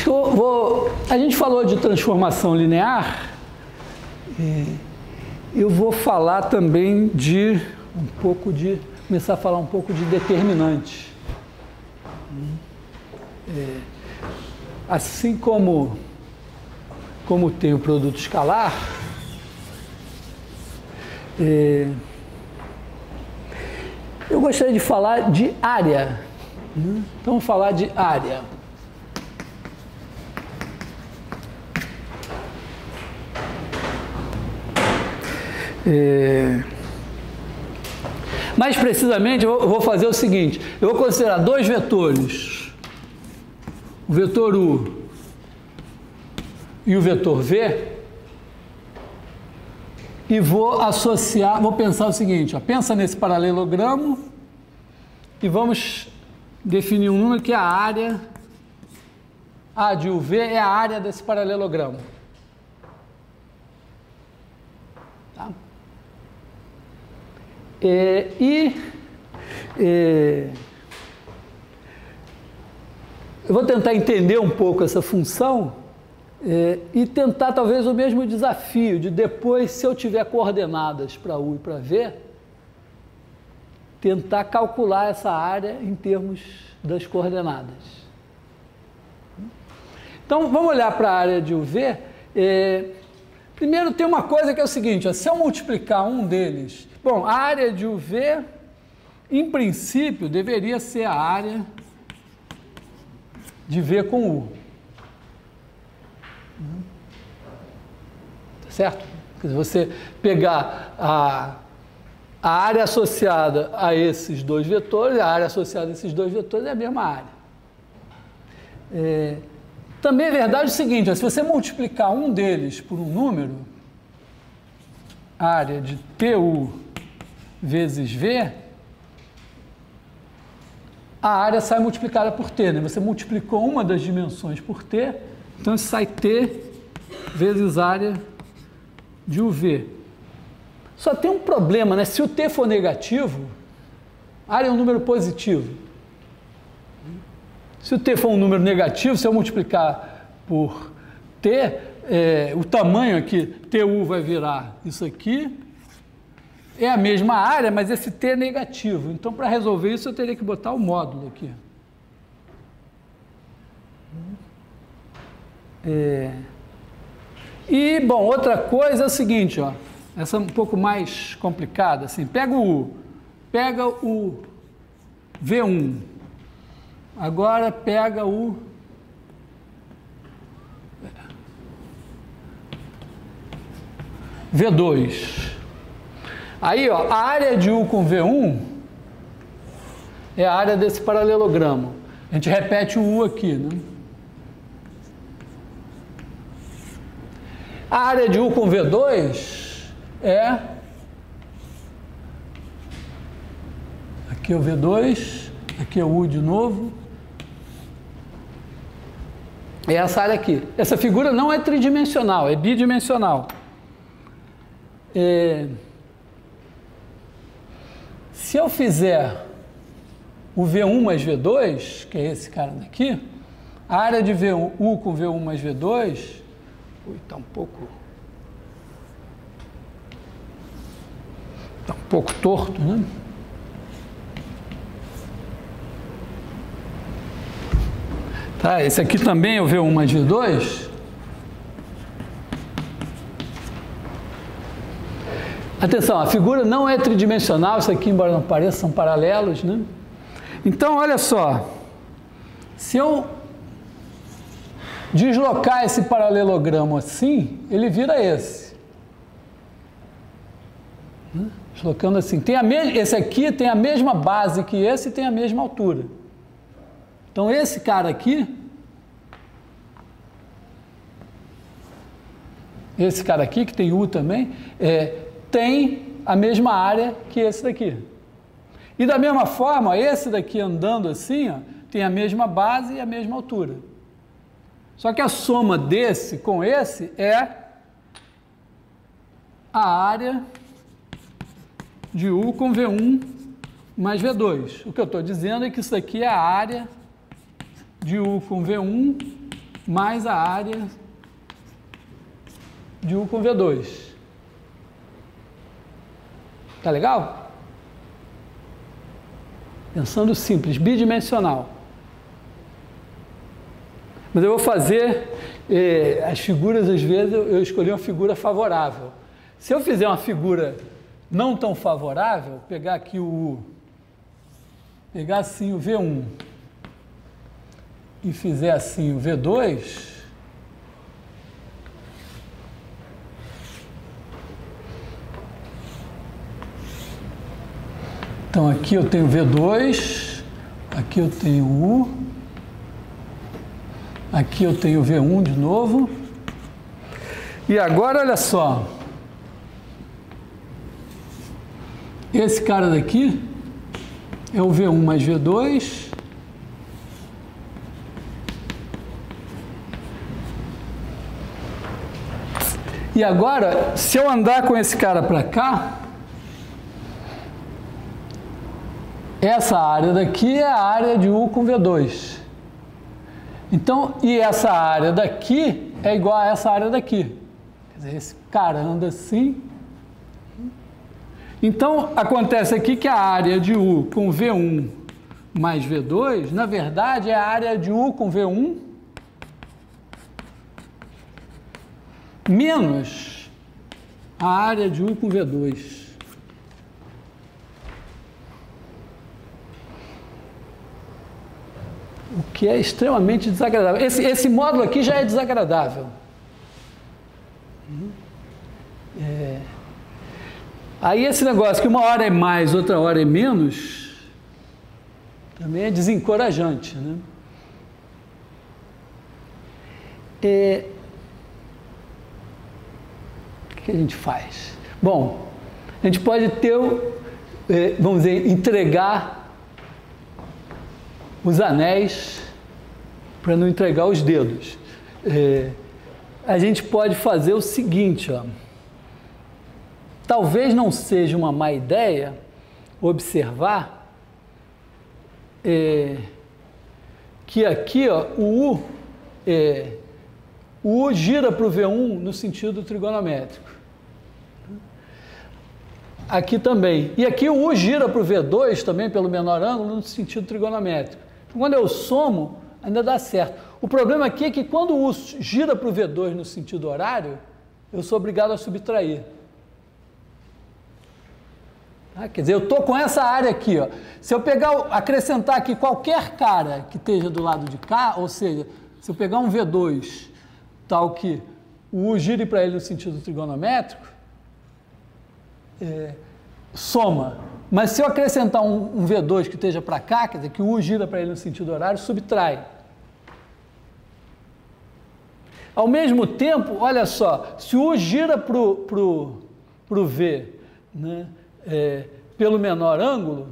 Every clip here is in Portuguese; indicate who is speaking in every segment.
Speaker 1: Acho que a gente falou de transformação linear, eu vou falar também começar a falar um pouco de determinante. Assim como tem o produto escalar, eu gostaria de falar de área. Então, vamos falar de área. Mais precisamente, eu vou fazer o seguinte: eu vou considerar dois vetores, o vetor U e o vetor V, e vou pensar o seguinte, pensa nesse paralelogramo e vamos definir um número que é a área, A de UV é a área desse paralelogramo. Tá? Eu vou tentar entender um pouco essa função e tentar talvez o mesmo desafio de depois, se eu tiver coordenadas para U e para V, tentar calcular essa área em termos das coordenadas. Então, vamos olhar para a área de UV. Primeiro tem uma coisa que é o seguinte, se eu multiplicar um deles... Bom, a área de UV, em princípio, deveria ser a área de V com U. Tá certo? Se você pegar a área associada a esses dois vetores, a área associada a esses dois vetores é a mesma área. Também é verdade o seguinte, se você multiplicar um deles por um número, área de TU vezes V, a área sai multiplicada por T, né? Você multiplicou uma das dimensões por T, então sai T vezes área de UV. Só tem um problema, né? Se o T for negativo, a área é um número positivo. Se o T for um número negativo, se eu multiplicar por T, o tamanho aqui, TU vai virar isso aqui, é a mesma área, mas esse T é negativo. Então, para resolver isso, eu teria que botar o módulo aqui. E, bom, outra coisa é o seguinte, essa é um pouco mais complicada, assim, pega o V1, agora pega o V2. Aí, a área de U com V1 é a área desse paralelogramo. A gente repete o U aqui, né? A área de U com V2 é... Aqui é o V2, aqui é o U de novo. É essa área aqui. Essa figura não é tridimensional, é bidimensional. Se eu fizer o V1 mais V2, que é esse cara daqui, a área de U com V1 mais V2... Está um pouco torto, né? Tá, esse aqui também é o V1 mais V2. Atenção, a figura não é tridimensional, isso aqui, embora não pareça, são paralelos, né? Então, olha só, se eu deslocar esse paralelogramo assim, ele vira esse. Deslocando assim. Esse aqui tem a mesma base que esse e tem a mesma altura. Então, esse cara aqui, que tem U também, tem a mesma área que esse daqui. E da mesma forma, esse daqui andando assim, tem a mesma base e a mesma altura. Só que a soma desse com esse é a área de U com V1 mais V2. O que eu estou dizendo é que isso aqui é a área de U com V1 mais a área de U com V2. Tá legal? Pensando simples, bidimensional. Mas eu vou fazer as figuras, às vezes, eu escolhi uma figura favorável. Se eu fizer uma figura não tão favorável, pegar aqui o U, pegar assim o V1 e fizer assim o V2, então aqui eu tenho V2, aqui eu tenho U, aqui eu tenho V1 de novo, e agora olha só, esse cara daqui é o V1 mais V2, e agora, se eu andar com esse cara para cá, essa área daqui é a área de U com V2. Então, e essa área daqui é igual a essa área daqui. Quer dizer, esse cara anda assim. Então, acontece aqui que a área de U com V1 mais V2, na verdade, é a área de U com V1 menos a área de U com V2. O que é extremamente desagradável. Esse módulo aqui já é desagradável. Aí esse negócio que uma hora é mais, outra hora é menos, também é desencorajante, né? O que a gente faz? Bom, a gente pode ter, vamos dizer, entregar os anéis para não entregar os dedos. A gente pode fazer o seguinte, ó. Talvez não seja uma má ideia observar que aqui, ó, o U gira para o V1 no sentido trigonométrico. Aqui também. E aqui o U gira para o V2 também pelo menor ângulo no sentido trigonométrico. Quando eu somo, ainda dá certo. O problema aqui é que quando o U gira para o V2 no sentido horário, eu sou obrigado a subtrair. Quer dizer, eu estou com essa área aqui, ó. Se eu acrescentar aqui qualquer cara que esteja do lado de cá, ou seja, se eu pegar um V2 tal que o U gire para ele no sentido trigonométrico, soma. Mas se eu acrescentar um V2 que esteja para cá, quer dizer, que o U gira para ele no sentido horário, subtrai. Ao mesmo tempo, olha só, se o U gira para o V, né, pelo menor ângulo,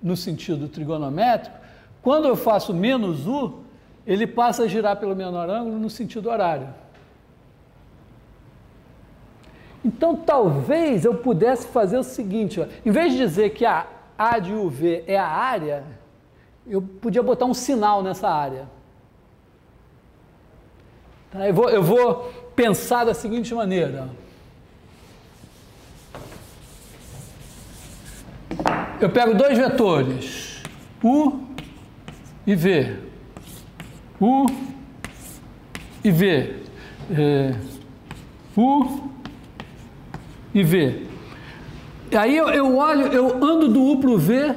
Speaker 1: no sentido trigonométrico, quando eu faço menos U, ele passa a girar pelo menor ângulo no sentido horário. Então, talvez eu pudesse fazer o seguinte, ó, em vez de dizer que a de UV é a área, eu podia botar um sinal nessa área. Tá? Eu vou pensar da seguinte maneira. Eu pego dois vetores, U e V. U e V. U e V. Aí eu olho, eu ando do U para o V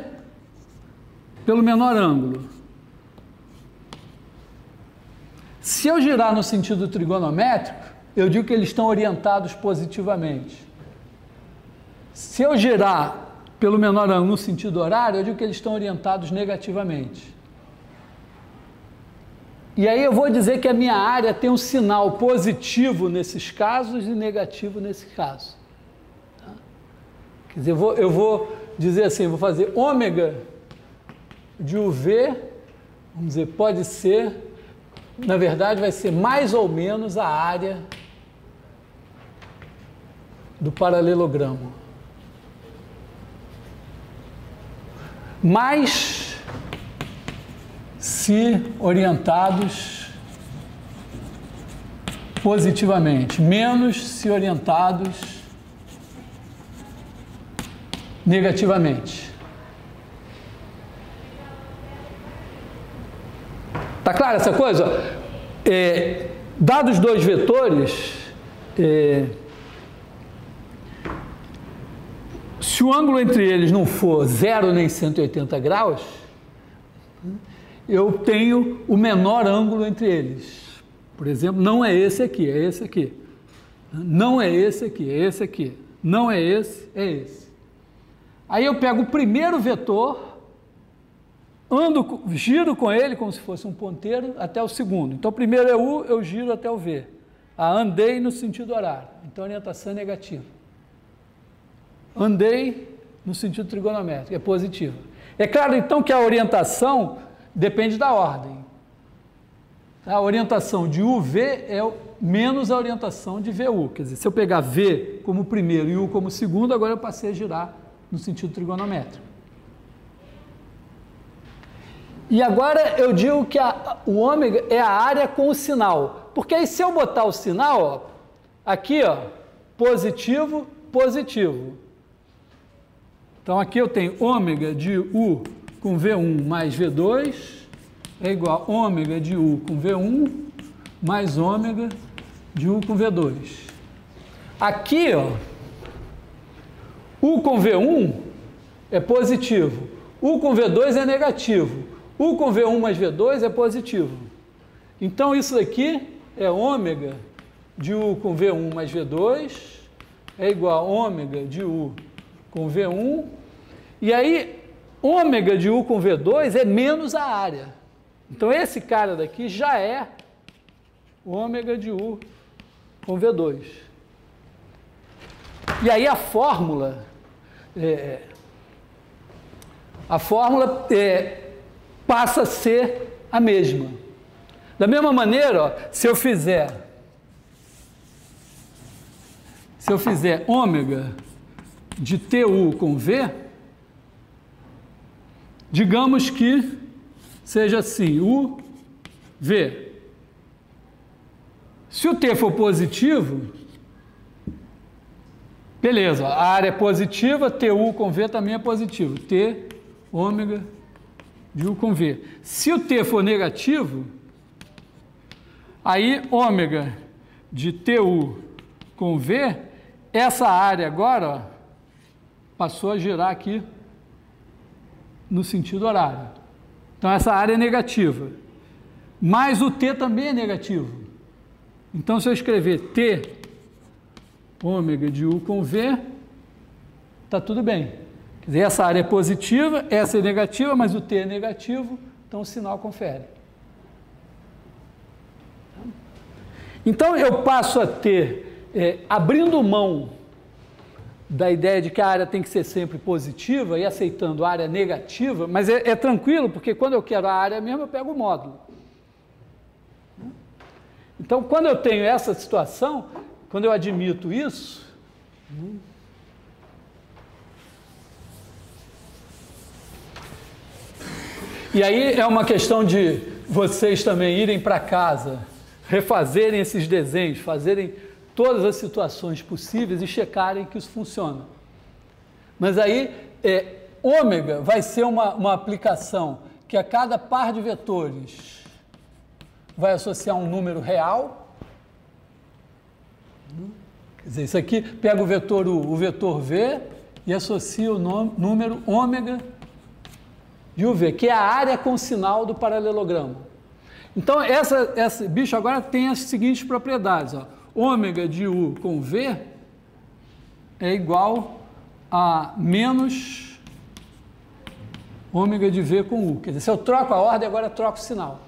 Speaker 1: pelo menor ângulo. Se eu girar no sentido trigonométrico, eu digo que eles estão orientados positivamente. Se eu girar pelo menor ângulo no sentido horário, eu digo que eles estão orientados negativamente. E aí eu vou dizer que a minha área tem um sinal positivo nesses casos e negativo nesse caso. Tá? Quer dizer, eu vou dizer assim, vou fazer ômega de UV, vamos dizer, pode ser, na verdade vai ser mais ou menos a área do paralelogramo. Mas se orientados positivamente, menos se orientados negativamente. Tá clara essa coisa? Dados dois vetores, se o ângulo entre eles não for 0 nem 180 graus, eu tenho o menor ângulo entre eles. Por exemplo, não é esse aqui, é esse aqui. Não é esse aqui, é esse aqui. Não é esse, é esse. Aí eu pego o primeiro vetor, giro com ele como se fosse um ponteiro até o segundo. Então, o primeiro é U, eu giro até o V. Andei no sentido horário. Então, a orientação é negativa. Andei no sentido trigonométrico, é positiva. É claro, então, que a orientação depende da ordem. A orientação de UV é menos a orientação de VU. Quer dizer, se eu pegar V como primeiro e U como segundo, agora eu passei a girar no sentido trigonométrico. E agora eu digo que o ômega é a área com o sinal. Porque aí se eu botar o sinal, ó, aqui, ó, positivo, positivo. Então aqui eu tenho ômega de U com V1 mais V2 é igual a ômega de U com V1 mais ômega de U com V2. Aqui, ó, U com V1 é positivo, U com V2 é negativo, U com V1 mais V2 é positivo. Então, isso aqui é ômega de U com V1 mais V2 é igual a ômega de U com V1. E aí, ômega de U com V2 é menos a área. Então, esse cara daqui já é ômega de U com V2. E aí, a fórmula passa a ser a mesma. Da mesma maneira, ó, se eu fizer ômega de TU com V, digamos que seja assim, U, V. Se o T for positivo, beleza, a área é positiva, TU com V também é positivo. T, ômega de U com V. Se o T for negativo, aí ômega de TU com V, essa área agora, ó, passou a girar aqui no sentido horário. Então, essa área é negativa. Mas o T também é negativo. Então, se eu escrever T, ômega de U com V, está tudo bem. Quer dizer, essa área é positiva, essa é negativa, mas o T é negativo, então o sinal confere. Então, eu passo a ter, abrindo mão da ideia de que a área tem que ser sempre positiva e aceitando a área negativa, mas é tranquilo, porque quando eu quero a área mesmo, eu pego o módulo. Então, quando eu tenho essa situação, quando eu admito isso, e aí é uma questão de vocês também irem para casa, refazerem esses desenhos, fazerem todas as situações possíveis e checarem que isso funciona. Mas aí, ômega vai ser uma aplicação que a cada par de vetores vai associar um número real. Quer dizer, isso aqui pega o vetor U, o vetor V e associa o número ômega de UV, que é a área com sinal do paralelogramo. Então, esse bicho agora tem as seguintes propriedades, ó. Ômega de U com V é igual a menos ômega de V com U. Quer dizer, se eu troco a ordem, agora eu troco o sinal.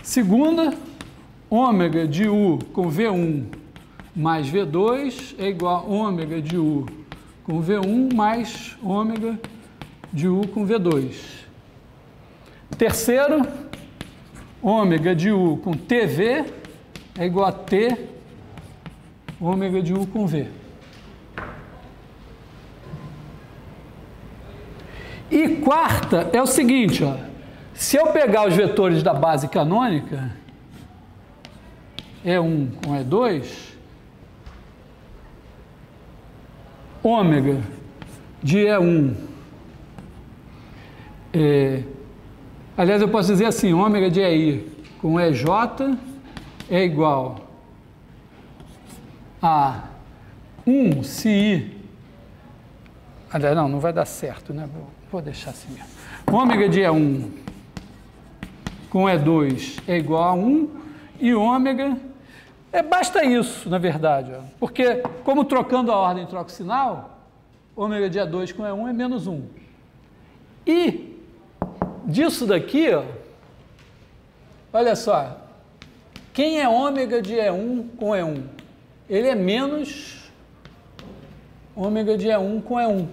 Speaker 1: Segunda, ômega de U com V1 mais V2 é igual a ômega de U com V1 mais ômega de U com V2. Terceiro, ômega de U com TV é igual a T ômega de U com V. E quarta é o seguinte, ó, se eu pegar os vetores da base canônica, E1 com E2, ômega de E1, aliás, eu posso dizer assim, ômega de EI com EJ é igual a 1 se I, aliás, não vai dar certo, né? Vou deixar assim mesmo. Ômega de E1 com E2 é igual a 1 e ômega, basta isso, na verdade, ó, porque como trocando a ordem troca o sinal, ômega de E2 com E1 é menos 1. E disso daqui, ó, olha só, quem é ômega de E1 com E1? Ele é menos ômega de E1 com E1.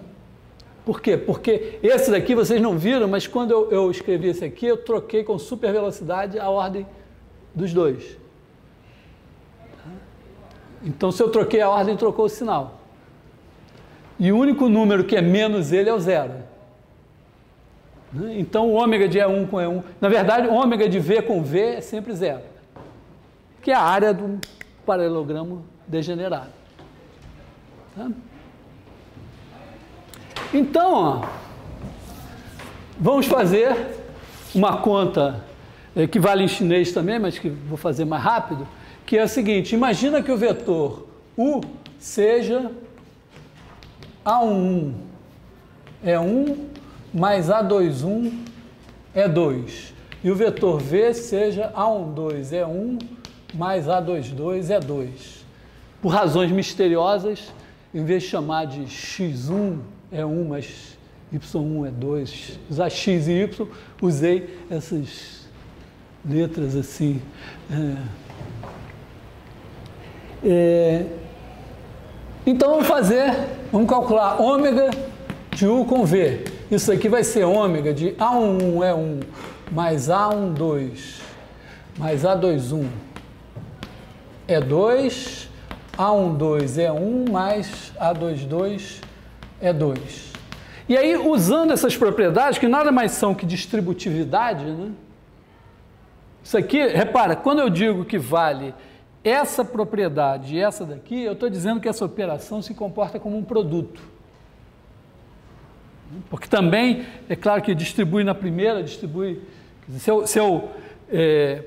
Speaker 1: Por quê? Porque esse daqui vocês não viram, mas quando eu escrevi esse aqui, eu troquei com super velocidade a ordem dos dois. Então, se eu troquei a ordem, trocou o sinal. E o único número que é menos ele é o zero. Então, o ômega de E1 com E1, na verdade, o ômega de V com V é sempre zero, que é a área do paralelogramo degenerado. Tá? Então, ó, vamos fazer uma conta que vale em chinês também, mas que vou fazer mais rápido, que é o seguinte: imagina que o vetor U seja A11 é 1 mais A21 é 2, e o vetor V seja A12 é 1 mais A22 é 2. Por razões misteriosas, em vez de chamar de X1 é 1, mas Y1 é 2, usar X e Y, usei essas letras assim. Então vamos calcular ômega de U com V. Isso aqui vai ser ômega de A11 é 1 mais A12 mais A21 é 2, A12 é 1 mais A22 é 2. E aí, usando essas propriedades, que nada mais são que distributividade, né? Isso aqui, repara, quando eu digo que vale essa propriedade e essa daqui, eu estou dizendo que essa operação se comporta como um produto. Porque também, é claro que distribui na primeira, distribui...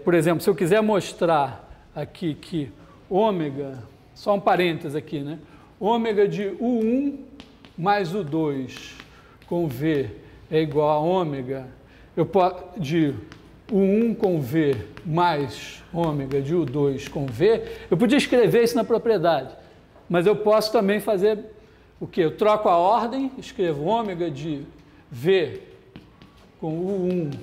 Speaker 1: por exemplo, se eu quiser mostrar aqui que ômega, só um parênteses aqui, né? Ômega de U1 mais U2 com V é igual a ômega de U1 com V mais ômega de U2 com V, eu podia escrever isso na propriedade, mas eu posso também fazer o quê? Eu troco a ordem, escrevo ômega de V com U1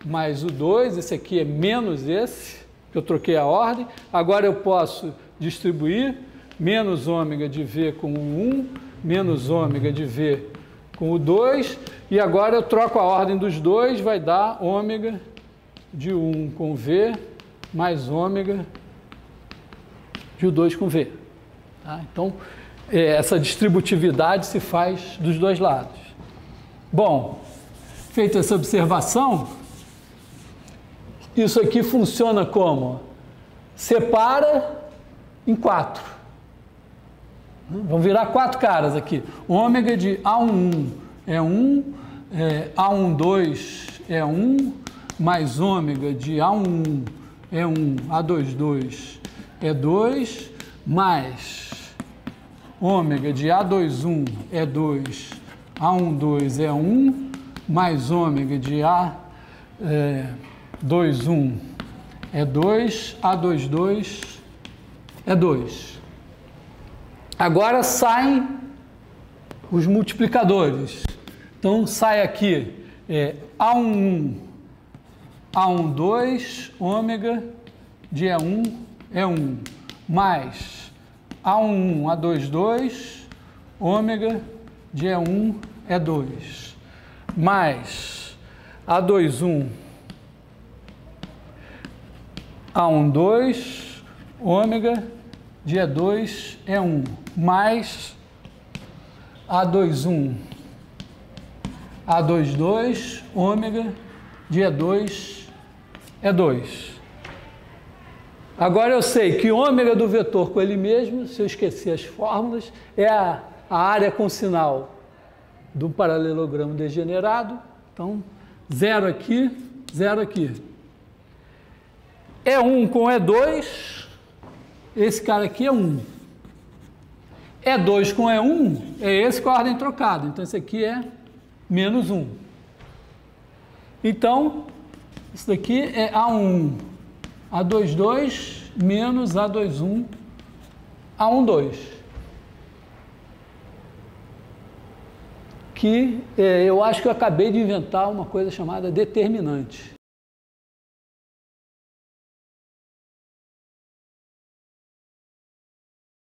Speaker 1: mais U2, esse aqui é menos esse, que eu troquei a ordem, agora eu posso distribuir menos ômega de V com U1, menos ômega de V com U2, e agora eu troco a ordem dos dois, vai dar ômega de U1 com V mais ômega de U2 com V. Tá? Então, essa distributividade se faz dos dois lados. Bom, feita essa observação, isso aqui funciona como? Separa em 4. Vamos virar 4 caras aqui. Ômega de A11 é 1, A12 é 1, mais ômega de A11 é 1, A22 é 2, mais ômega de A21 é 2, A12 é 1, mais ômega de A21 é 2, A22 é 2. Agora saem os multiplicadores. Então sai aqui A11, A12, ômega de E1 é 1, mais A11, A22, ômega de E1 é 2, mais A21, A12, ômega de E2 é 1, mais A21, A22, ômega de E2 é 2. Agora eu sei que ômega do vetor com ele mesmo, se eu esquecer as fórmulas, é a área com sinal do paralelogramo degenerado. Então, 0 aqui, 0 aqui. E1 com E2, esse cara aqui é 1. E2 com E1 é esse com a ordem trocada. Então, esse aqui é menos 1. Então, isso daqui é A1, A22 menos A21, A12. Que eu acho que eu acabei de inventar uma coisa chamada determinante.